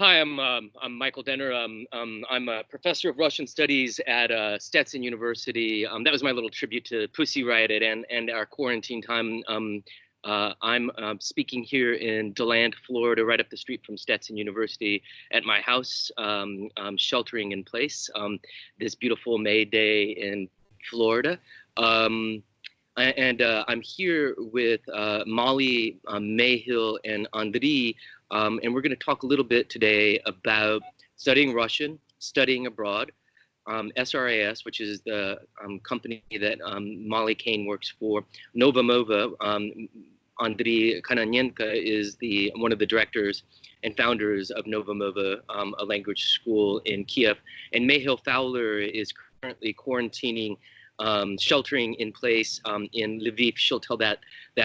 Hi, I'm Michael Denner. I'm a professor of Russian studies at Stetson University. That was my little tribute to Pussy Riot and our quarantine time. I'm speaking here in DeLand, Florida, right up the street from Stetson University at my house, sheltering in place this beautiful May day in Florida. I'm here with Molly, Mayhill, and Andriy, and we're going to talk a little bit today about studying Russian, studying abroad, SRAS, which is the company that Molly Cain works for, NovaMova. Andriy Kononenko is one of the directors and founders of NovaMova, a language school in Kyiv, and Mayhill Fowler is currently quarantining, sheltering in place in Lviv. She'll tell that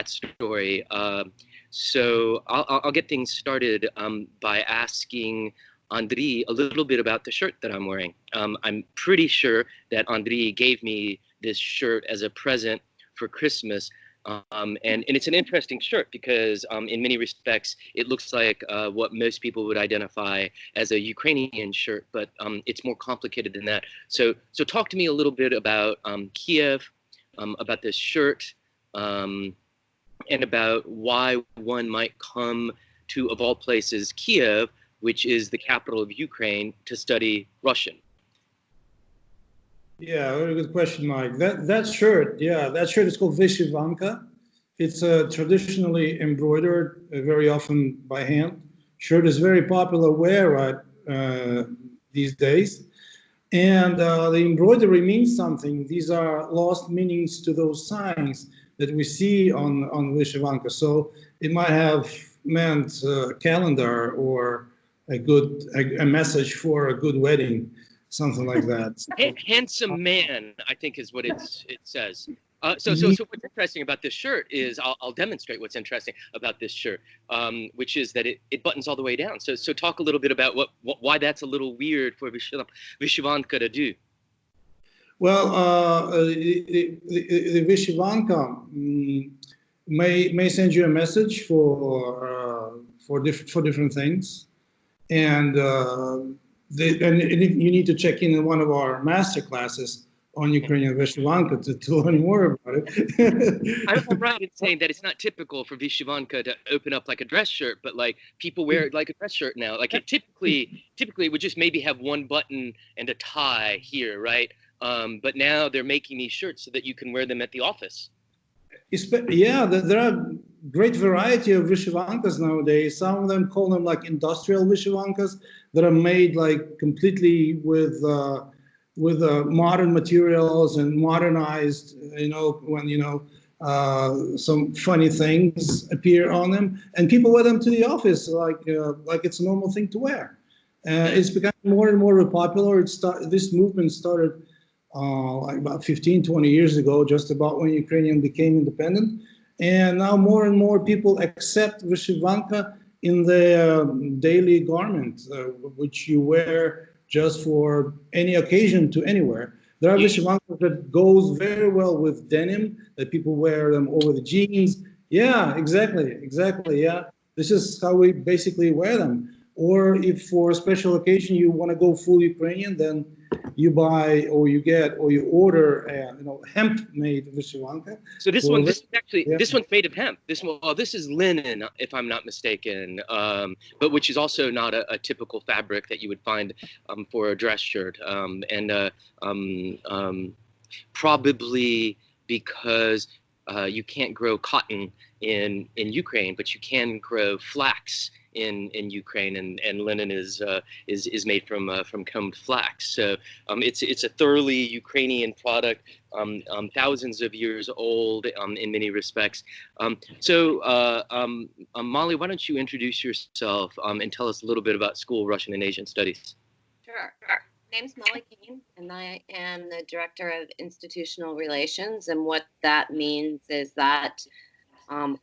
story. So I'll get things started by asking Andriy a little bit about the shirt that I'm wearing. I'm pretty sure that Andriy gave me this shirt as a present for Christmas. And it's an interesting shirt because in many respects, it looks like what most people would identify as a Ukrainian shirt, but it's more complicated than that. So talk to me a little bit about Kyiv, about this shirt, and about why one might come to, of all places, Kyiv, which is the capital of Ukraine, to study Russian. Yeah, very good question, Mike. That shirt is called Vyshyvanka. It's traditionally embroidered, very often by hand. Shirt is very popular wear these days. And the embroidery means something. These are lost meanings to those signs that we see on Vyshyvanka. So it might have meant a calendar or a message for a good wedding. Something like that. Handsome man, I think, is what it says. So what's interesting about this shirt is I'll demonstrate what's interesting about this shirt, which is that it buttons all the way down. So talk a little bit about why that's a little weird for Vyshyvanka to do. Well, the Vyshyvanka may send you a message for different things, and you need to check in one of our master classes on Ukrainian Vyshyvanka to learn more about it. I'm right in saying that it's not typical for Vyshyvanka to open up like a dress shirt, but like people wear it like a dress shirt now. Like it typically would just maybe have one button and a tie here, right? But now they're making these shirts so that you can wear them at the office. Yeah, there are great variety of Vyshyvankas nowadays. Some of them call them like industrial Vyshyvankas that are made like completely with modern materials and modernized. When some funny things appear on them, and people wear them to the office like it's a normal thing to wear. It's becoming more and more popular. This movement started like about 15, 20 years ago, just about when Ukraine became independent. And now more and more people accept Vyshyvanka in their daily garment, which you wear just for any occasion to anywhere. There are Vyshyvankas that goes very well with denim, that people wear them over the jeans. Yeah, exactly, yeah. This is how we basically wear them. Or if for a special occasion you want to go full Ukrainian, then you buy or you get or you order hemp-made Vyshyvanka. So this one's made of hemp. This is linen, if I'm not mistaken, but which is also not a typical fabric that you would find for a dress shirt, probably because you can't grow cotton in Ukraine, but you can grow flax in Ukraine, and linen is made from combed flax. So it's a thoroughly Ukrainian product, thousands of years old in many respects. Molly, why don't you introduce yourself and tell us a little bit about School of Russian and Asian Studies? Sure. My name's Molly Cain, and I am the Director of Institutional Relations. And what that means is that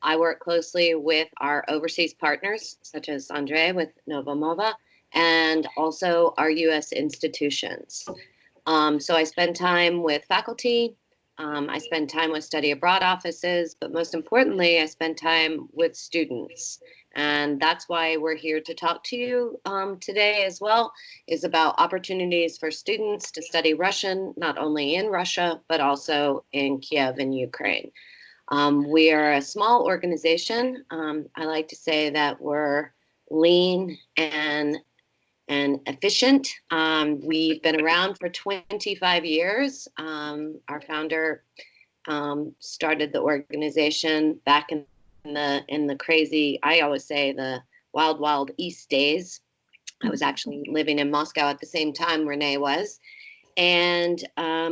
I work closely with our overseas partners, such as Andriy with NovaMova, and also our U.S. institutions. So I spend time with faculty, I spend time with study abroad offices, but most importantly, I spend time with students. And that's why we're here to talk to you today as well, is about opportunities for students to study Russian, not only in Russia, but also in Kyiv and Ukraine. We are a small organization. I like to say that we're lean and efficient. We've been around for 25 years. Our founder started the organization back in the crazy, I always say, the wild East days. I was actually living in Moscow at the same time Renee was. And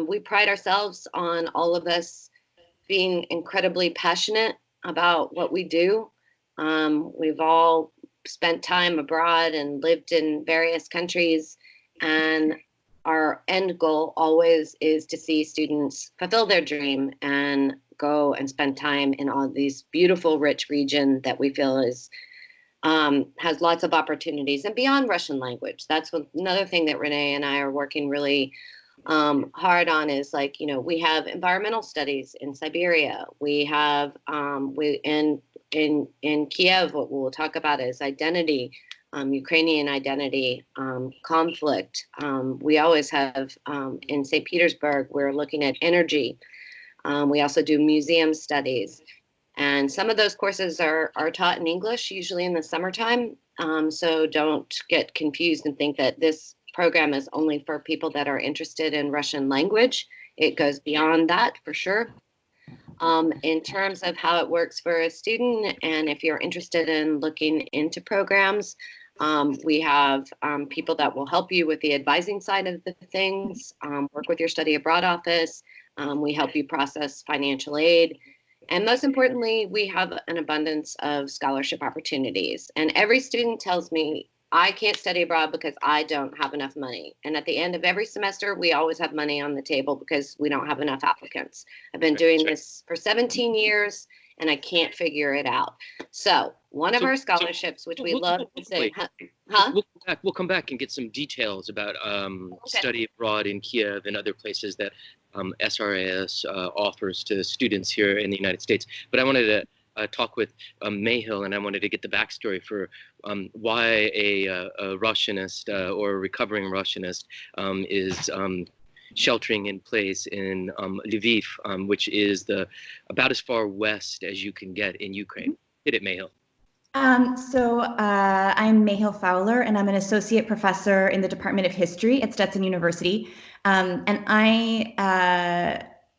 we pride ourselves on all of us being incredibly passionate about what we do. We've all spent time abroad and lived in various countries, and our end goal always is to see students fulfill their dream and go and spend time in all these beautiful, rich region that we feel is has lots of opportunities and beyond Russian language. That's another thing that Renee and I are working really hard on is, like, you know, we have environmental studies in Siberia. We have in Kyiv, what we'll talk about is identity, Ukrainian identity, conflict. We always have in St. Petersburg, we're looking at energy. We also do museum studies. And some of those courses are taught in English, usually in the summertime. So don't get confused and think that this program is only for people that are interested in Russian language. It goes beyond that for sure. In terms of how it works for a student, and if you're interested in looking into programs, we have people that will help you with the advising side of the things, work with your study abroad office. We help you process financial aid. And most importantly, we have an abundance of scholarship opportunities. And every student tells me, I can't study abroad because I don't have enough money. And at the end of every semester, we always have money on the table because we don't have enough applicants. I've been doing this for 17 years and I can't figure it out. So one of our scholarships, which we love to say, We'll come back and get some details about study abroad in Kyiv and other places that SRAS offers to students here in the United States. But I wanted to talk with Mayhill, and I wanted to get the backstory for why a Russianist or a recovering Russianist is sheltering in place in Lviv, which is about as far west as you can get in Ukraine. Hit it, Mayhill. I'm Mayhill Fowler, and I'm an associate professor in the Department of History at Stetson University. And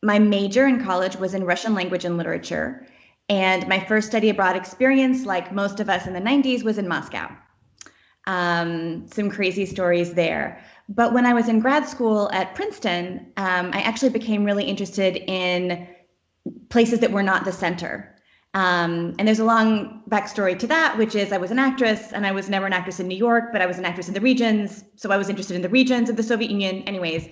my major in college was in Russian language and literature. And my first study abroad experience, like most of us in the 90s, was in Moscow. Some crazy stories there. But when I was in grad school at Princeton, I actually became really interested in places that were not the center. And there's a long backstory to that, which is I was an actress, and I was never an actress in New York, but I was an actress in the regions. So I was interested in the regions of the Soviet Union anyways.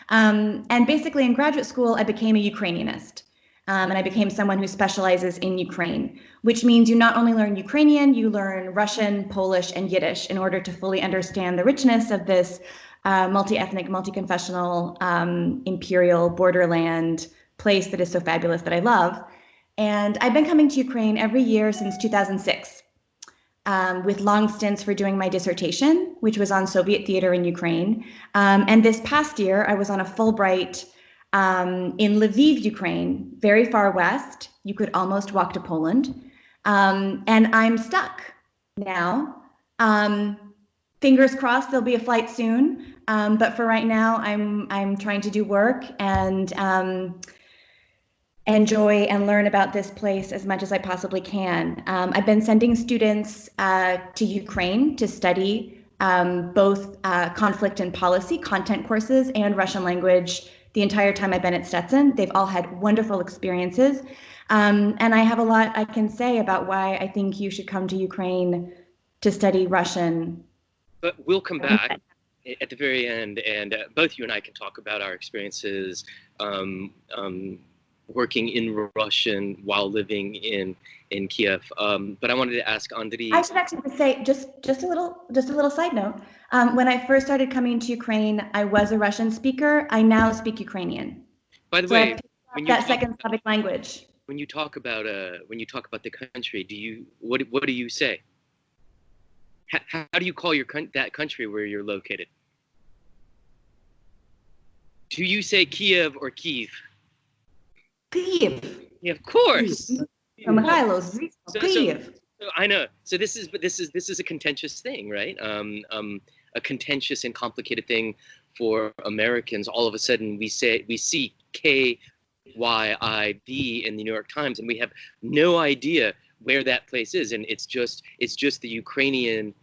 And basically in graduate school, I became a Ukrainianist. And I became someone who specializes in Ukraine, which means you not only learn Ukrainian, you learn Russian, Polish, and Yiddish in order to fully understand the richness of this multi-ethnic, multi-confessional, imperial borderland place that is so fabulous that I love. And I've been coming to Ukraine every year since 2006, with long stints for doing my dissertation, which was on Soviet theater in Ukraine. And this past year, I was on a Fulbright in Lviv, Ukraine, very far west. You could almost walk to Poland. And I'm stuck now. Fingers crossed there'll be a flight soon. But for right now, I'm trying to do work and enjoy and learn about this place as much as I possibly can. I've been sending students to Ukraine to study both conflict and policy content courses and Russian language the entire time I've been at Stetson. They've all had wonderful experiences. And I have a lot I can say about why I think you should come to Ukraine to study Russian. But we'll come back at the very end, and both you and I can talk about our experiences working in Russian while living in Kyiv. But I wanted to ask Andriy. I should actually say just a little side note. When I first started coming to Ukraine, I was a Russian speaker. I now speak Ukrainian. By the way, when you that second Slavic language. When you talk about the country, what do you say? How do you call that country where you're located? Do you say Kiev or Kyiv? Kyiv. Yeah, of course. Mikhailo, Kyiv. So I know. So this is a contentious thing, right? A contentious and complicated thing for Americans. All of a sudden, we see KYIV in the New York Times, and we have no idea where that place is, and it's just the Ukrainian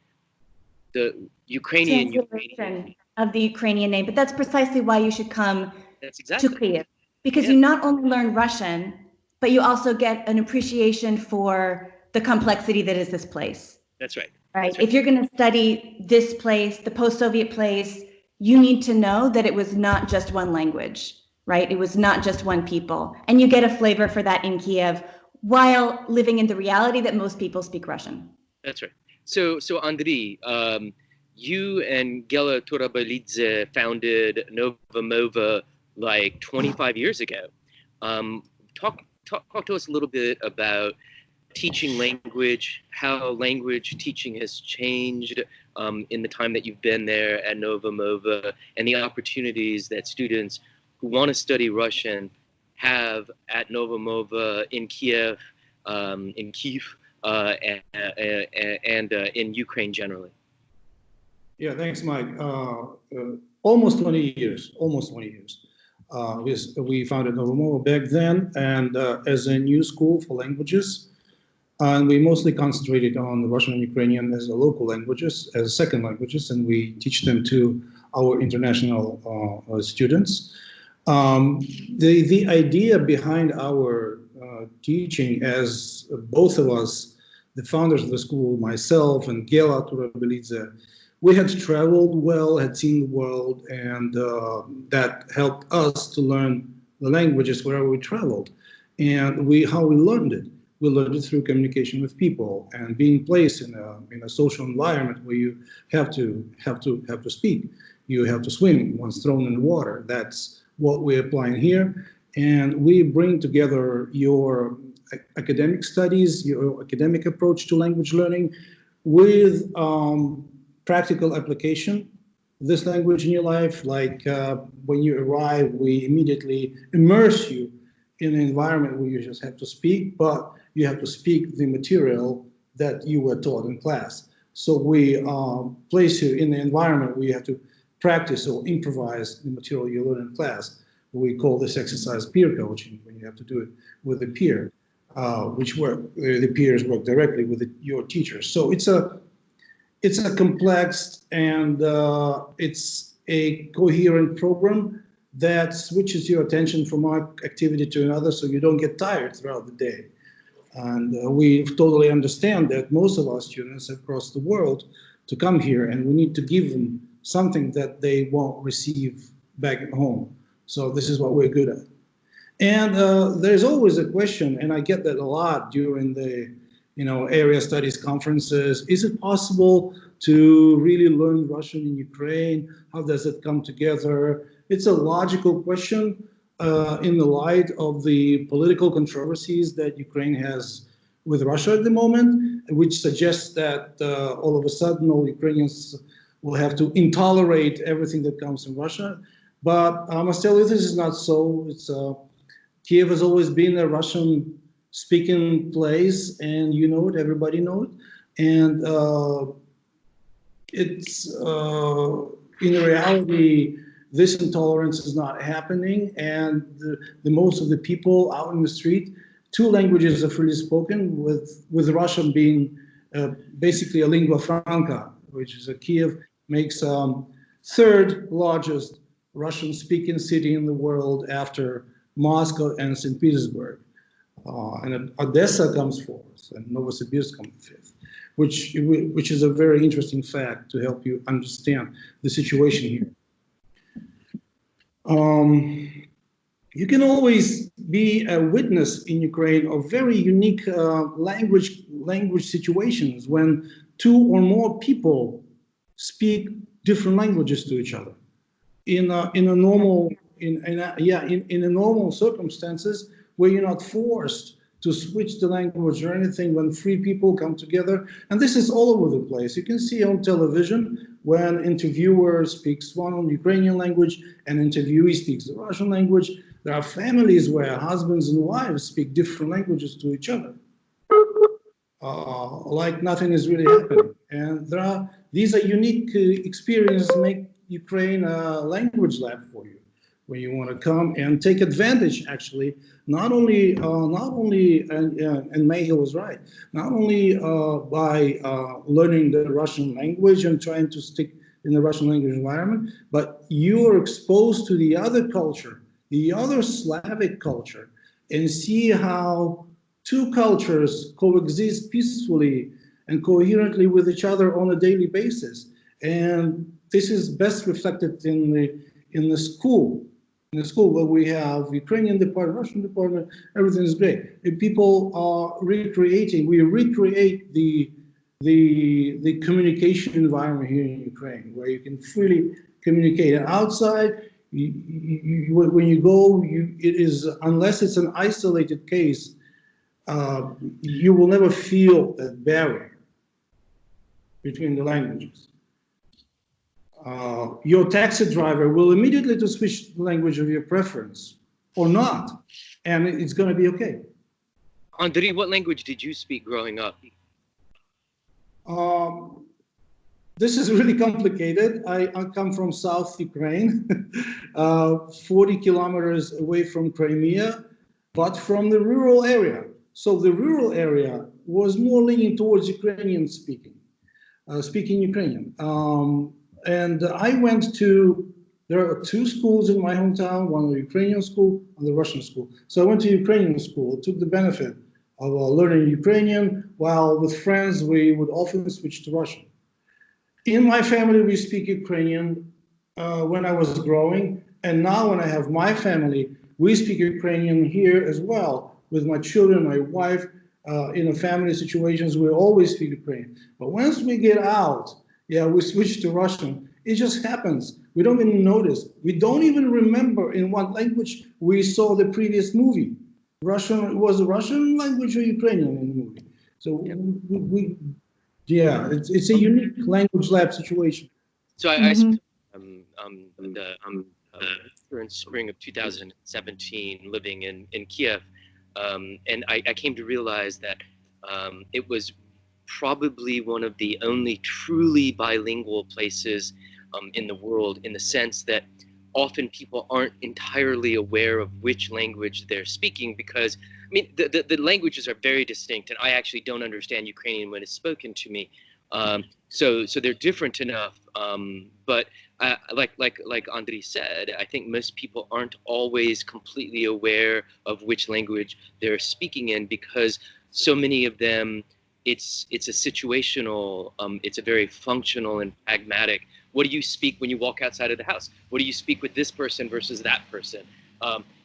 transliteration of the Ukrainian name. But that's precisely why you should come to Kyiv, because you not only learn Russian, but you also get an appreciation for the complexity that is this place. That's right. Right. That's right. If you're going to study this place, the post-Soviet place, you need to know that it was not just one language, right? It was not just one people. And you get a flavor for that in Kyiv while living in the reality that most people speak Russian. That's right. So Andriy, you and Gela Turabalidze founded NovaMova like 25 years ago. Talk to us a little bit about teaching language, how language teaching has changed in the time that you've been there at NovaMova, and the opportunities that students who want to study Russian have at NovaMova in Kyiv, and in Ukraine generally. Yeah, thanks, Mike. Almost 20 years. We founded NovaMova back then, and as a new school for languages. And we mostly concentrated on Russian and Ukrainian as local languages, as second languages, and we teach them to our international students. The idea behind our teaching, as both of us, the founders of the school, myself and Gela Turabalidze, we had traveled well, had seen the world, and that helped us to learn the languages wherever we traveled. And how we learned it. We learned it through communication with people and being placed in a social environment where you have to speak. You have to swim once thrown in the water. That's what we're applying here. And we bring together your academic studies, your academic approach to language learning with practical application of this language in your life. Like when you arrive, we immediately immerse you in an environment where you just have to speak, but you have to speak the material that you were taught in class. So we place you in the environment where you have to practice or improvise the material you learn in class. We call this exercise peer coaching, when you have to do it with a peer, the peers work directly with your teachers. So it's a complex and it's a coherent program that switches your attention from one activity to another so you don't get tired throughout the day. And we totally understand that most of our students across the world to come here, and we need to give them something that they won't receive back at home. So this is what we're good at. And there's always a question, and I get that a lot during the area studies conferences. Is it possible to really learn Russian in Ukraine? How does it come together? It's a logical question in the light of the political controversies that Ukraine has with Russia at the moment, which suggests that all of a sudden all Ukrainians will have to intolerate everything that comes from Russia. But I must tell you, this is not so. Kyiv has always been a Russian-speaking place, and you know it, everybody knows it. And it's in reality, this intolerance is not happening, and the most of the people out in the street, two languages are freely spoken, with Russian being basically a lingua franca, which is Kyiv makes third largest Russian-speaking city in the world after Moscow and St. Petersburg. And Odessa comes fourth, and Novosibirsk comes fifth, which is a very interesting fact to help you understand the situation here. You can always be a witness in Ukraine of very unique language situations when two or more people speak different languages to each other. In normal circumstances where you're not forced to switch the language or anything when three people come together. And this is all over the place. You can see on television when interviewer speaks one Ukrainian language and interviewee speaks the Russian language. There are families where husbands and wives speak different languages to each other. Like nothing is really happening. And these are unique experiences make Ukraine a language lab for you, when you want to come and take advantage, actually, not only, and Mayhill was right, not only by learning the Russian language and trying to stick in the Russian language environment, but you are exposed to the other culture, the other Slavic culture, and see how two cultures coexist peacefully and coherently with each other on a daily basis. And this is best reflected in the school. In the school where we have Ukrainian department, Russian department, everything is great. If people are recreating, we recreate the communication environment here in Ukraine, where you can freely communicate. And outside, when you go, it is, unless it's an isolated case, you will never feel that barrier between the languages. Your taxi driver will immediately to switch the language of your preference or not, and it's going to be okay. Andriy, what language did you speak growing up? This is really complicated. I come from South Ukraine, 40 kilometers away from Crimea, but from the rural area. So the rural area was more leaning towards Ukrainian speaking Ukrainian. And I went to, there are two schools in my hometown, one the Ukrainian school and the Russian school. So I went to Ukrainian school, took the benefit of learning Ukrainian, while with friends we would often switch to Russian. In my family, we speak Ukrainian when I was growing, and now when I have my family, we speak Ukrainian here as well. With my children, my wife, in a family situations, we always speak Ukrainian. But once we get out, yeah, we switch to Russian. It just happens. We don't even notice. We don't even remember in what language we saw the previous movie. Russian, was it Russian language or Ukrainian in the movie? So yeah, it's a unique language lab situation. So I spent the spring of 2017 living in Kyiv, and I came to realize that it was probably one of the only truly bilingual places in the world, in the sense that often people aren't entirely aware of which language they're speaking, because I mean the languages are very distinct, and I actually don't understand Ukrainian when it's spoken to me. So they're different enough, but like Andriy said, I think most people aren't always completely aware of which language they're speaking in, because so many of them, it's a situational, it's a very functional and pragmatic. What do you speak when you walk outside of the house? What do you speak with this person versus that person?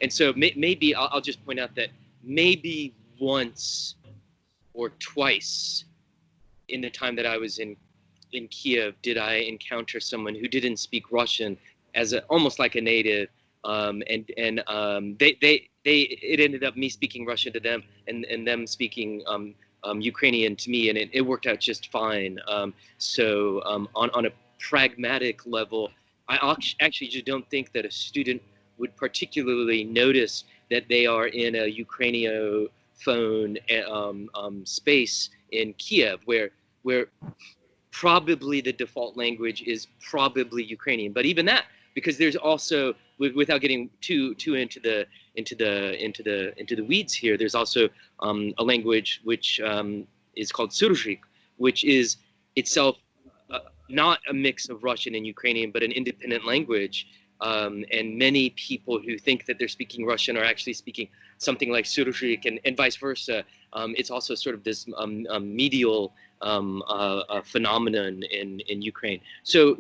And so maybe I'll just point out that maybe once or twice in the time that I was in Kyiv did I encounter someone who didn't speak Russian as almost like a native, it ended up me speaking Russian to them and them speaking Ukrainian to me, and it worked out just fine. So on a pragmatic level, I actually just don't think that a student would particularly notice that they are in a Ukrainophone space in Kyiv, where probably the default language is probably Ukrainian. But even that, because there's also, without getting too into the weeds here, there's also a language which is called Suruzhik, which is itself not a mix of Russian and Ukrainian, but an independent language. And many people who think that they're speaking Russian are actually speaking something like Suruzhik, and vice versa. It's also sort of this medial phenomenon in Ukraine. So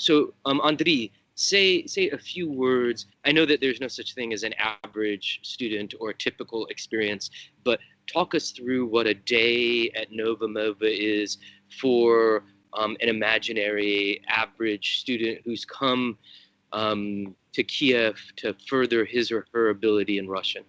Andriy, say a few words. I know that there's no such thing as an average student or a typical experience, but talk us through what a day at NovaMova is for an imaginary average student who's come to Kyiv to further his or her ability in Russian.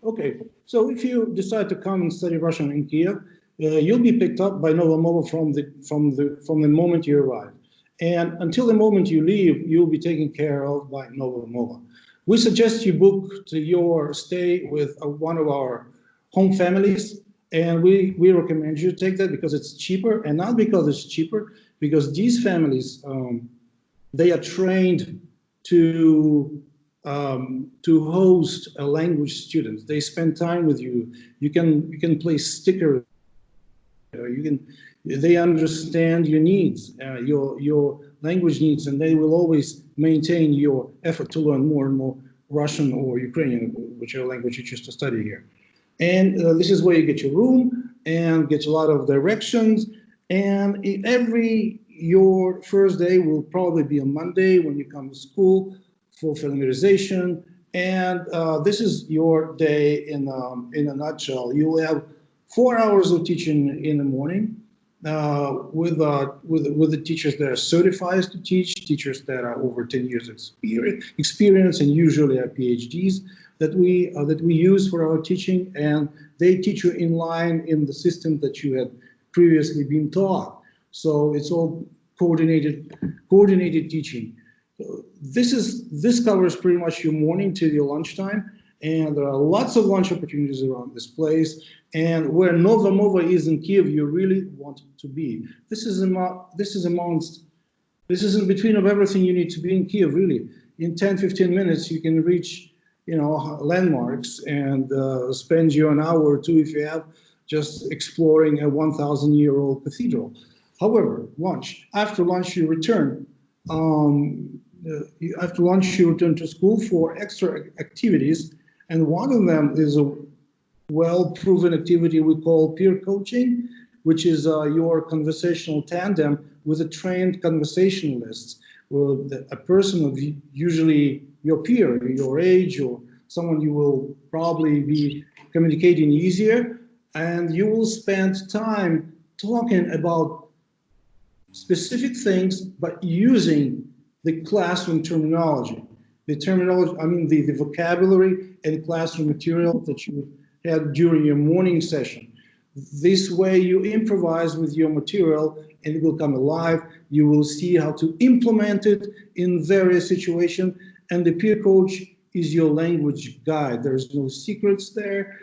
Okay, so if you decide to come and study Russian in Kyiv, you'll be picked up by NovaMova from the moment you arrive, and until the moment you leave, you'll be taken care of by NovaMova. We suggest you book your stay with one of our home families, and we recommend you take that because it's cheaper, and not because it's cheaper, because these families they are trained to host a language student. They spend time with you. You can place stickers. They understand your needs, your language needs, and they will always maintain your effort to learn more and more Russian or Ukrainian, whichever language you choose to study here. And this is where you get your room and get a lot of directions. And your first day will probably be on Monday when you come to school for familiarization. And this is your day in a nutshell. You will have 4 hours of teaching in the morning with the teachers that are certified to teach, teachers that are over 10 years experience, and usually are PhDs that we use for our teaching, and they teach you in line in the system that you had previously been taught. So it's all coordinated teaching. This covers pretty much your morning till your lunchtime, and there are lots of lunch opportunities around this place. And where NovaMova is in Kyiv, you really want to be. This is in between of everything you need to be in Kyiv. Really, in 10-15 minutes, you can reach landmarks and spend you an hour or two if you have just exploring a 1,000-year-old cathedral. However, after lunch you return. After lunch you return to school for extra activities, and one of them is a well-proven activity we call peer coaching, which is your conversational tandem with a trained conversationalist, with a person of usually your peer, your age, or someone you will probably be communicating easier, and you will spend time talking about specific things, but using the classroom terminology. The terminology, I mean the vocabulary and classroom material that you had during your morning session. This way you improvise with your material and it will come alive. You will see how to implement it in various situations, and the peer coach is your language guide. There's no secrets there.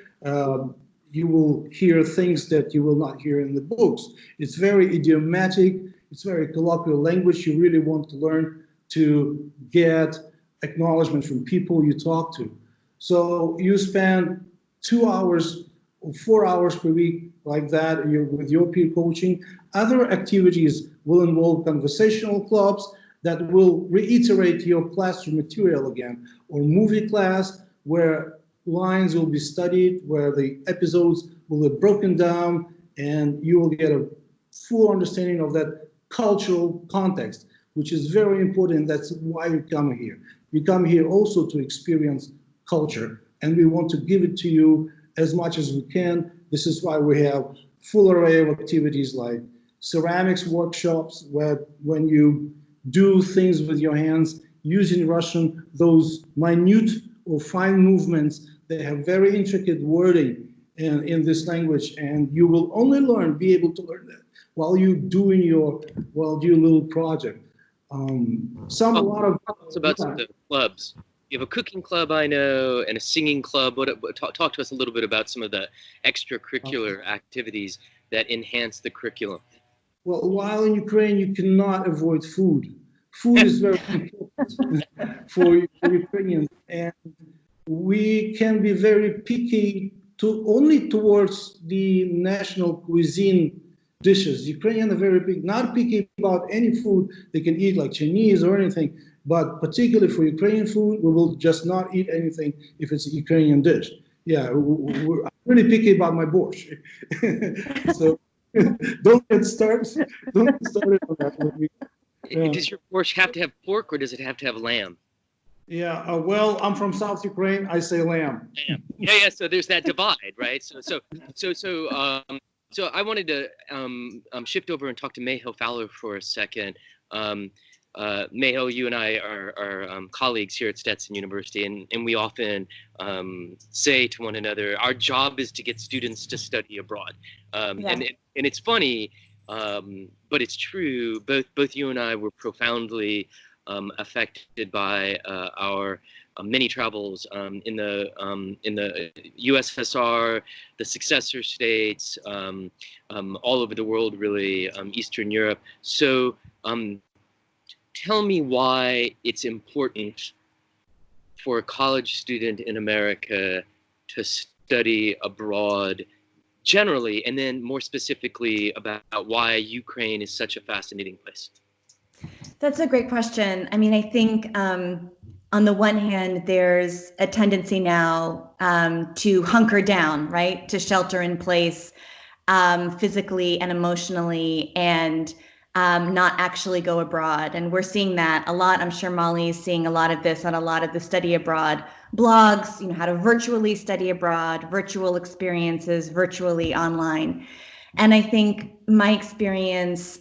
You will hear things that you will not hear in the books. It's very idiomatic. It's very colloquial language. You really want to learn to get acknowledgement from people you talk to. So you spend 2 hours or 4 hours per week like that with your peer coaching. Other activities will involve conversational clubs that will reiterate your classroom material again, or movie class where lines will be studied, where the episodes will be broken down, and you will get a full understanding of that cultural context, which is very important. That's why you come here. You come here also to experience culture, and we want to give it to you as much as we can. This is why we have full array of activities like ceramics workshops, where when you do things with your hands using Russian, those minute or fine movements, they have very intricate wording in this language, and you will only be able to learn that while you do your little project. About some of the clubs. You have a cooking club, I know, and a singing club. Talk to us a little bit about some of the extracurricular activities that enhance the curriculum. Well, while in Ukraine, you cannot avoid food. Food is very important for Ukrainians, and we can be very picky only towards the national cuisine dishes. Ukrainians are very big, not picky about any food they can eat, like Chinese or anything, but particularly for Ukrainian food, we will just not eat anything if it's a Ukrainian dish. Yeah, I'm really picky about my borscht. So don't get started on that with me. Does your borscht have to have pork, or does it have to have lamb? Yeah, well, I'm from South Ukraine. I say lamb. Yeah. So there's that divide, right? So I wanted to shift over and talk to Mayhill Fowler for a second. Mayhill, you and I are colleagues here at Stetson University, and we often say to one another, our job is to get students to study abroad. And it's funny, but it's true. Both you and I were profoundly affected by our many travels in the USSR, the successor states, all over the world, really, Eastern Europe. So tell me why it's important for a college student in America to study abroad generally, and then more specifically about why Ukraine is such a fascinating place. That's a great question. I mean, I think on the one hand, there's a tendency now to hunker down, right? To shelter in place physically and emotionally, and not actually go abroad. And we're seeing that a lot. I'm sure Molly is seeing a lot of this on a lot of the study abroad blogs, you know, how to virtually study abroad, virtual experiences, virtually online. And I think my experience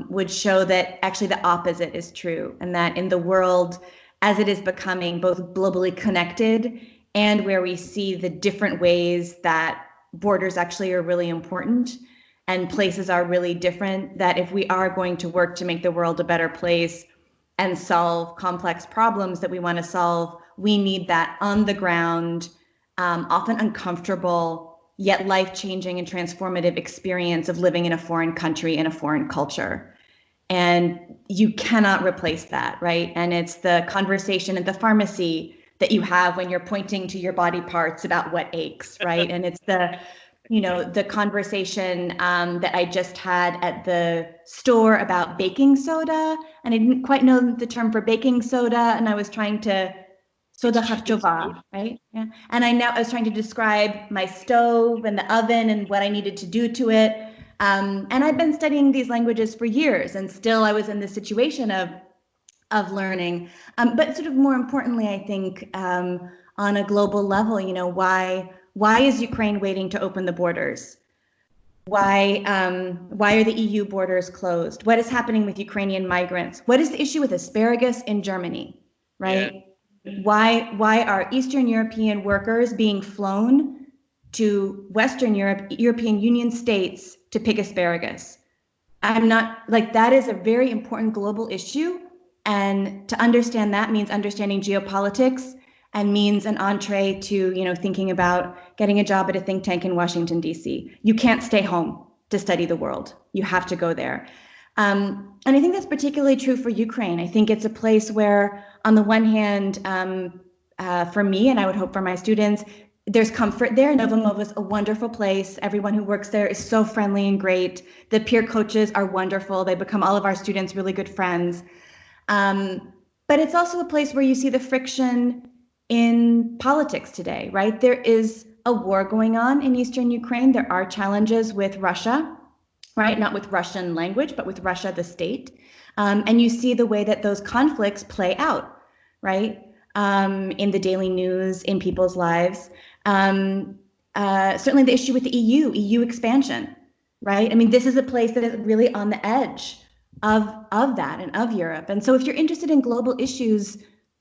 would show that actually the opposite is true, and that in the world as it is becoming both globally connected and where we see the different ways that borders actually are really important and places are really different, that if we are going to work to make the world a better place and solve complex problems that we want to solve, we need that on the ground, often uncomfortable, yet life-changing and transformative experience of living in a foreign country in a foreign culture. And you cannot replace that, right? And it's the conversation at the pharmacy that you have when you're pointing to your body parts about what aches, right? And it's the, you know, the conversation that I just had at the store about baking soda, and I didn't quite know the term for baking soda, and I was trying to soda harchova, right? Yeah. And I was trying to describe my stove and the oven and what I needed to do to it. And I've been studying these languages for years, and still I was in this situation of learning. But sort of more importantly, I think on a global level, you know, why is Ukraine waiting to open the borders? Why are the EU borders closed? What is happening with Ukrainian migrants? What is the issue with asparagus in Germany, right? Yeah. Why are Eastern European workers being flown to Western Europe, European Union states to pick asparagus? I'm not, like, that is a very important global issue. And to understand that means understanding geopolitics, and means an entree to, you know, thinking about getting a job at a think tank in Washington, D.C. You can't stay home to study the world. You have to go there. And I think that's particularly true for Ukraine. I think it's a place where, on the one hand, for me, and I would hope for my students, there's comfort there. NovaMova is a wonderful place. Everyone who works there is so friendly and great. The peer coaches are wonderful. They become all of our students really good friends. But it's also a place where you see the friction in politics today, right? There is a war going on in Eastern Ukraine. There are challenges with Russia, right? Not with Russian language, but with Russia, the state. And you see the way that those conflicts play out, right? In the daily news, in people's lives. Certainly the issue with the EU expansion, right? I mean, this is a place that is really on the edge of that and of Europe. And so if you're interested in global issues,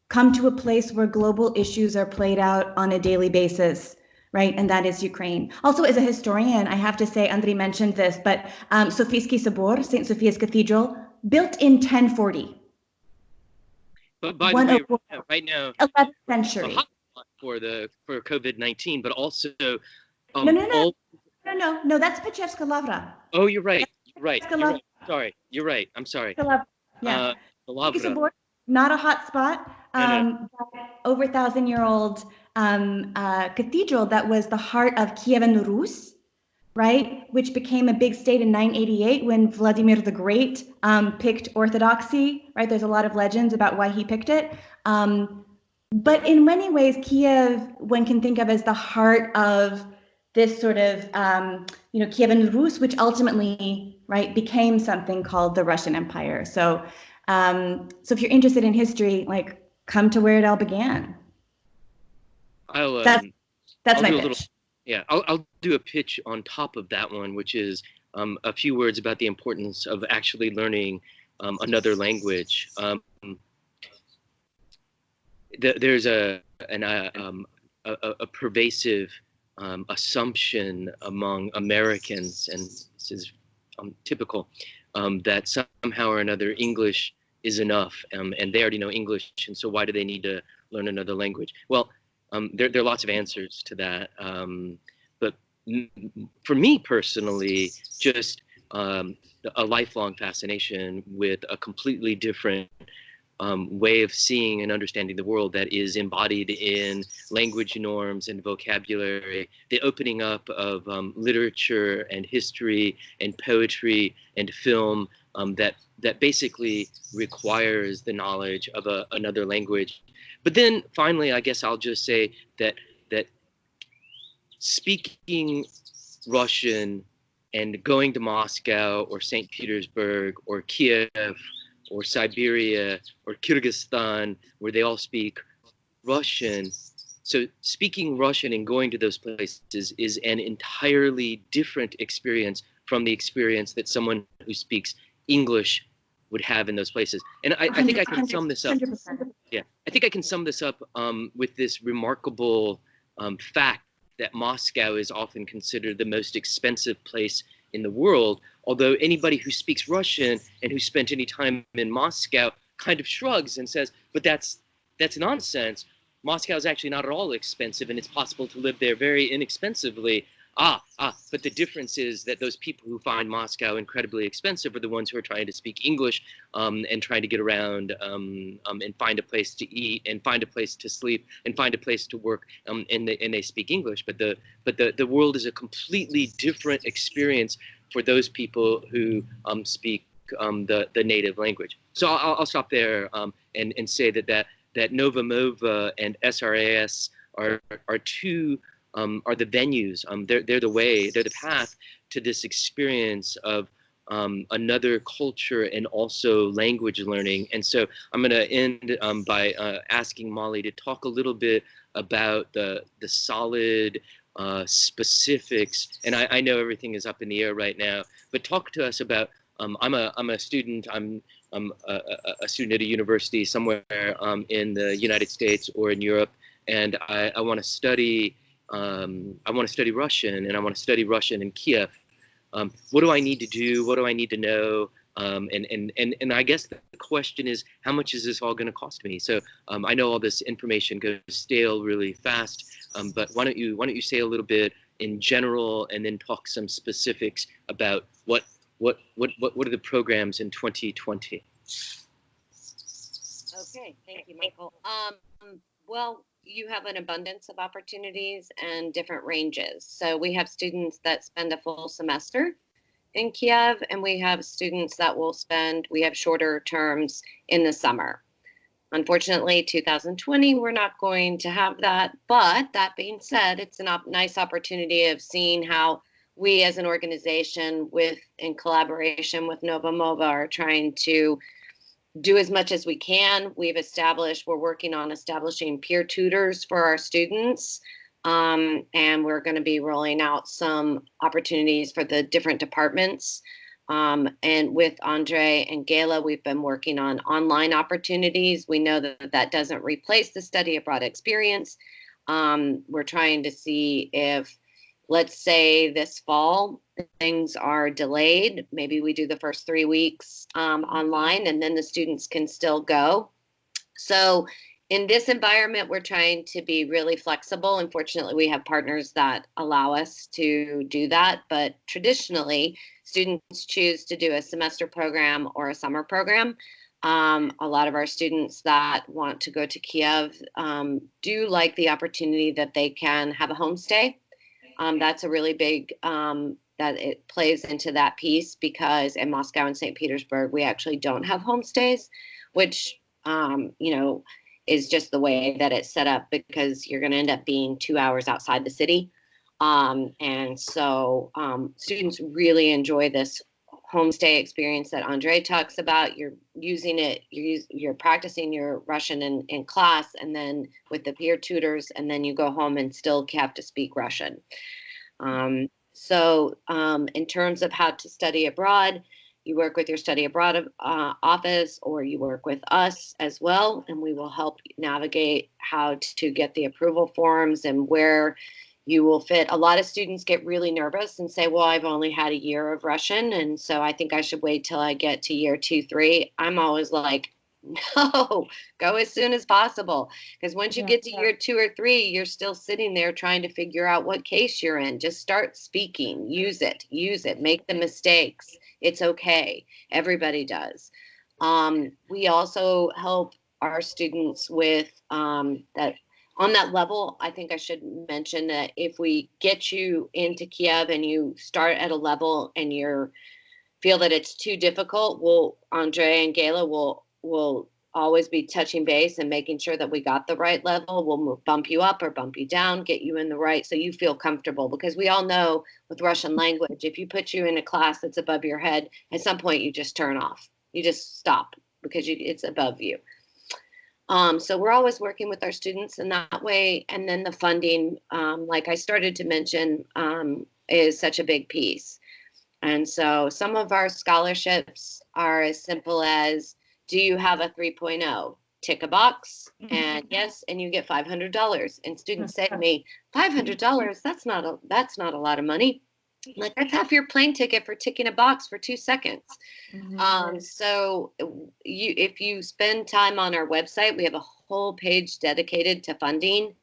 come to a place where global issues are played out on a daily basis, right? And that is Ukraine. Also, as a historian, I have to say, Andriy mentioned this, but Sofijski Sobor, St. Sophia's Cathedral, built in 1040. But by the way, right now, 11th century. For COVID-19, but also No, that's Pechevska Lavra. Oh, you're right. You're right. Sorry, you're right. I'm sorry. Yeah. Lavra. Not a hot spot. Over 1,000-year-old cathedral that was the heart of Kyiv and Rus, right? Which became a big state in 988 when Vladimir the Great picked Orthodoxy, right? There's a lot of legends about why he picked it. But in many ways, Kyiv, one can think of as the heart of this sort of, Kyiv and Rus, which ultimately, right, became something called the Russian Empire. So if you're interested in history, like, come to where it all began. That's my pitch. I'll do a pitch on top of that one, which is a few words about the importance of actually learning another language. There's a pervasive assumption among Americans, and this is typical, that somehow or another English is enough, and they already know English, and so why do they need to learn another language? Well, there are lots of answers to that, but for me personally, just a lifelong fascination with a completely different way of seeing and understanding the world that is embodied in language norms and vocabulary, the opening up of literature and history and poetry and film that basically requires the knowledge of another language. But then finally, I guess I'll just say that speaking Russian and going to Moscow or St. Petersburg or Kyiv or Siberia or Kyrgyzstan, where they all speak Russian. So speaking Russian and going to those places is an entirely different experience from the experience that someone who speaks English would have in those places. And I think I can sum this up. 100%. Yeah, I think I can sum this up with this remarkable fact that Moscow is often considered the most expensive place in the world, although anybody who speaks Russian and who spent any time in Moscow kind of shrugs and says, but that's nonsense. Moscow is actually not at all expensive, and it's possible to live there very inexpensively. But the difference is that those people who find Moscow incredibly expensive are the ones who are trying to speak English and trying to get around and find a place to eat and find a place to sleep and find a place to work, and they speak English. But the world is a completely different experience for those people who speak the native language. So I'll stop there and say that NovaMova and SRAS are the venues. They're the way, they're the path to this experience of another culture and also language learning. And so I'm going to end by asking Molly to talk a little bit about the solid specifics. And I know everything is up in the air right now, but talk to us about. I'm a student. I'm a student at a university somewhere in the United States or in Europe, and I want to study. I want to study Russian, and I want to study Russian in Kyiv. What do I need to do? What do I need to know? And I guess the question is, how much is this all going to cost me? So I know all this information goes stale really fast, but why don't you say a little bit in general, and then talk some specifics about what are the programs in 2020? Okay, thank you, Michael. Well, you have an abundance of opportunities and different ranges. So we have students that spend a full semester in Kyiv, and we have students that we have shorter terms in the summer. Unfortunately, 2020, we're not going to have that. But that being said, it's a nice opportunity of seeing how we as an organization in collaboration with NovaMova are trying to do as much as we can. We're working on establishing peer tutors for our students. And we're going to be rolling out some opportunities for the different departments. And with Andriy and Gayla, we've been working on online opportunities. We know that doesn't replace the study abroad experience. We're trying to see if, let's say this fall, things are delayed. Maybe we do the first 3 weeks online, and then the students can still go. So in this environment, we're trying to be really flexible. Unfortunately, we have partners that allow us to do that. But traditionally, students choose to do a semester program or a summer program. A lot of our students that want to go to Kyiv do like the opportunity that they can have a homestay. That's a really big, that it plays into that piece, because in Moscow and St. Petersburg, we actually don't have homestays, which, is just the way that it's set up, because you're going to end up being 2 hours outside the city. And so students really enjoy this homestay experience that Andriy talks about. You're using it, you're practicing your Russian in class, and then with the peer tutors, and then you go home and still have to speak Russian. So in terms of how to study abroad, you work with your study abroad office, or you work with us as well, and we will help navigate how to get the approval forms and where you will fit. A lot of students get really nervous and say, well, I've only had a year of Russian, and so I think I should wait till I get to year 2, 3. I'm always like, no, go as soon as possible. Because once you get to year 2 or 3, you're still sitting there trying to figure out what case you're in. Just start speaking, use it, make the mistakes. It's okay. Everybody does. We also help our students with that. On that level, I think I should mention that if we get you into Kyiv and you start at a level and you feel that it's too difficult, Andrei and Gayla will always be touching base and making sure that we got the right level. We'll bump you up or bump you down, get you in the right so you feel comfortable. Because we all know with Russian language, if you put you in a class that's above your head, at some point you just turn off. You just stop because it's above you. So we're always working with our students in that way. And then the funding, like I started to mention, is such a big piece. And so some of our scholarships are as simple as, do you have a 3.0? Tick a box, and yes, and you get $500. And students say to me, $500? That's not a lot of money. Like, that's half your plane ticket for ticking a box for 2 seconds. So if you spend time on our website, we have a whole page dedicated to funding.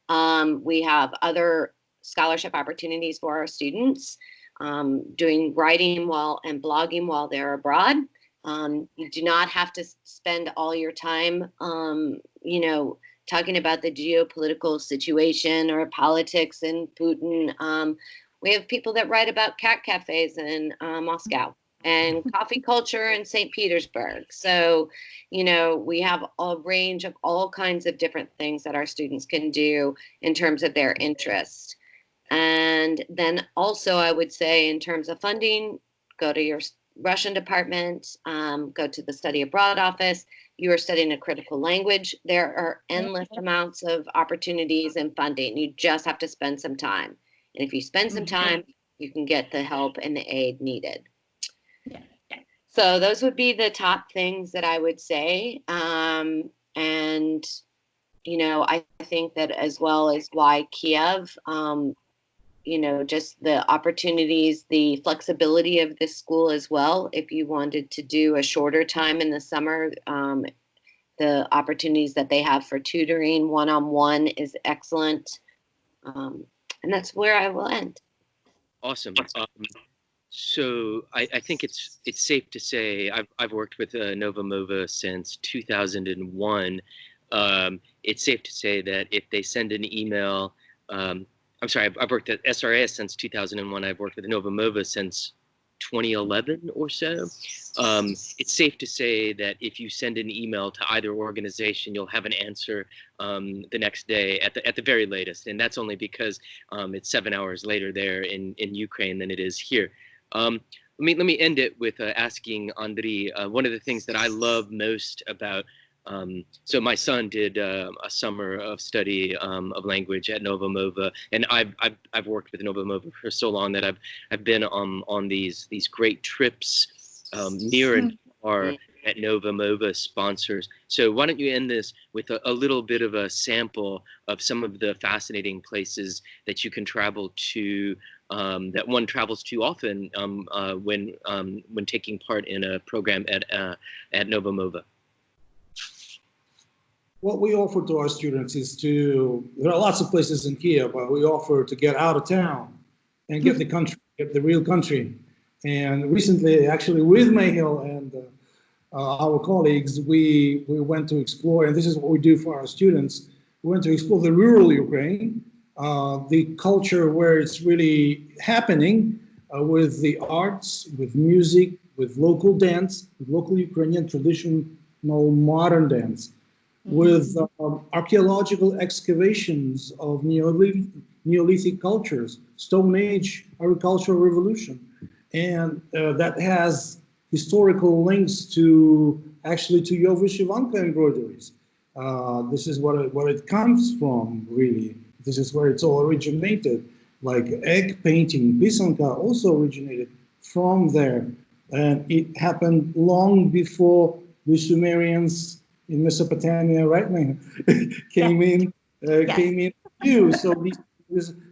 We have other scholarship opportunities for our students, doing writing and blogging while they're abroad. You do not have to spend all your time, talking about the geopolitical situation or politics and Putin. We have people that write about cat cafes in Moscow and coffee culture in St. Petersburg. So, we have a range of all kinds of different things that our students can do in terms of their interest. And then also, I would say, in terms of funding, go to your Russian department, go to the study abroad office. You are studying a critical language. There are endless amounts of opportunities and funding. You just have to spend some time. And if you spend some time, you can get the help and the aid needed. So those would be the top things that I would say. And, I think that as well as why Kyiv, just the opportunities, the flexibility of this school as well. If you wanted to do a shorter time in the summer, the opportunities that they have for tutoring one-on-one is excellent. And that's where I will end. Awesome. So I think it's safe to say I've worked with NovaMova since 2001. It's safe to say that if they send an email, I've worked at SRAS since 2001. I've worked with NovaMova since 2011 or so. It's safe to say that if you send an email to either organization, you'll have an answer the next day at the very latest. And that's only because it's 7 hours later there in Ukraine than it is here. Let me end it with asking Andriy, one of the things that I love most about so my son did a summer of study of language at NovaMova, and I've worked with NovaMova for so long that I've been on these great trips near and far that NovaMova sponsors. So why don't you end this with a little bit of a sample of some of the fascinating places that you can travel to, that one travels to often when taking part in a program at NovaMova. What we offer to our students is there are lots of places in Kyiv, but we offer to get out of town and get the real country. And recently, actually, with Mayhill and our colleagues, we went to explore, and this is what we do for our students. We went to explore the rural Ukraine, the culture where it's really happening with the arts, with music, with local dance, with local Ukrainian traditional modern dance, with archaeological excavations of Neolithic cultures, Stone Age agricultural revolution. And that has historical links to your vyshyvanka embroideries. This is what it comes from, really. This is where it's all originated. Like egg painting, pisanka also originated from there. And it happened long before the Sumerians in Mesopotamia, right, man, came in, came in too. So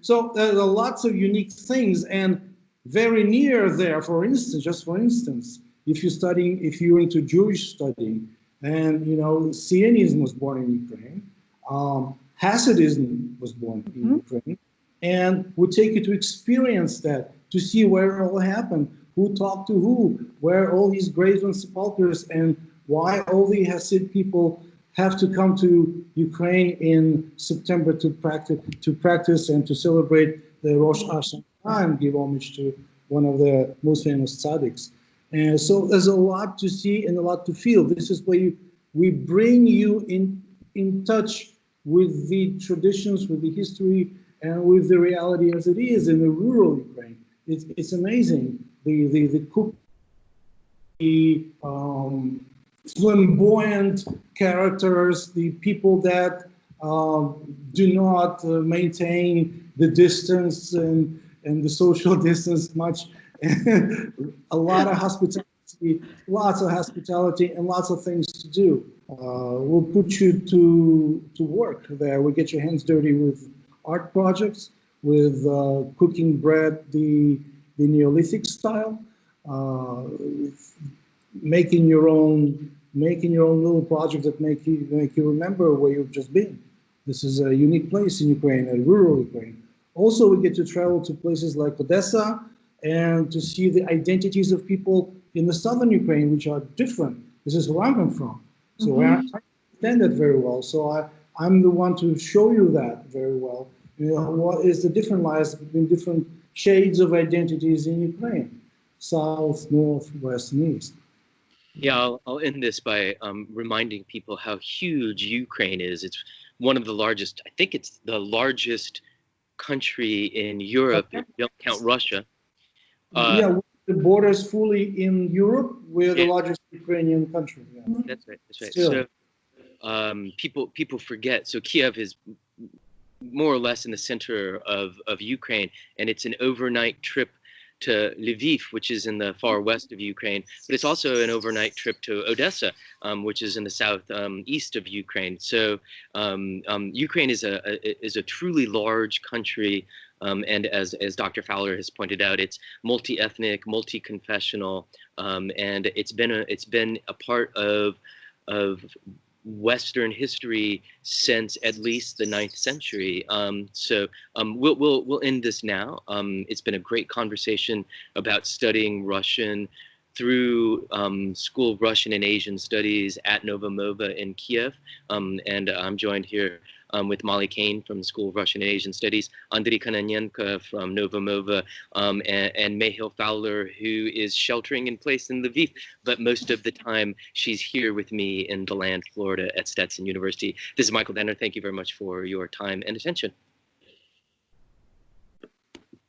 so there are lots of unique things, and very near there. For instance, just for instance, if you're into Jewish studying, and Zionism was born in Ukraine, Hasidism was born in Ukraine, and we take you to experience that, to see where it all happened, who talked to who, where all these graves and sepulchres, and why all the Hasid people have to come to Ukraine in September to practice and to celebrate the Rosh Hashanah and give homage to one of the most famous tzaddiks. And so there's a lot to see and a lot to feel. This is where we bring you in touch with the traditions, with the history, and with the reality as it is in the rural Ukraine. It's amazing. The cook, the flamboyant characters, the people that do not maintain the distance and the social distance much. A lot of hospitality, lots of hospitality, and lots of things to do. We'll put you to work there. We'll get your hands dirty with art projects, with cooking bread the Neolithic style, making your own little project that make you remember where you've just been. This is a unique place in Ukraine, a rural Ukraine. Also, we get to travel to places like Odessa and to see the identities of people in the southern Ukraine, which are different. This is where I'm from. So I understand that very well. So I'm the one to show you that very well. What is the different lies between different shades of identities in Ukraine, south, north, west, and east. Yeah, I'll end this by reminding people how huge Ukraine is. It's one of the largest, I think it's the largest country in Europe, if you don't count Russia. Yeah, the borders fully in Europe. We're the largest Ukrainian country. Yeah. That's right. Still. So people forget. So Kyiv is more or less in the center of Ukraine, and it's an overnight trip to Lviv, which is in the far west of Ukraine, but it's also an overnight trip to Odessa, which is in the south east of Ukraine. So Ukraine is a truly large country, and as Dr. Fowler has pointed out, it's multi-ethnic, multi-confessional, and it's been a part of Western history since at least the 9th century. So we'll end this now. It's been a great conversation about studying Russian through School of Russian and Asian Studies at NovaMova in Kyiv. And I'm joined here with Molly Cain from the School of Russian and Asian Studies, Andriy Kononenko from NovaMova, and Mayhill Fowler, who is sheltering in place in Lviv, but most of the time she's here with me in DeLand, Florida at Stetson University. This is Michael Denner. Thank you very much for your time and attention.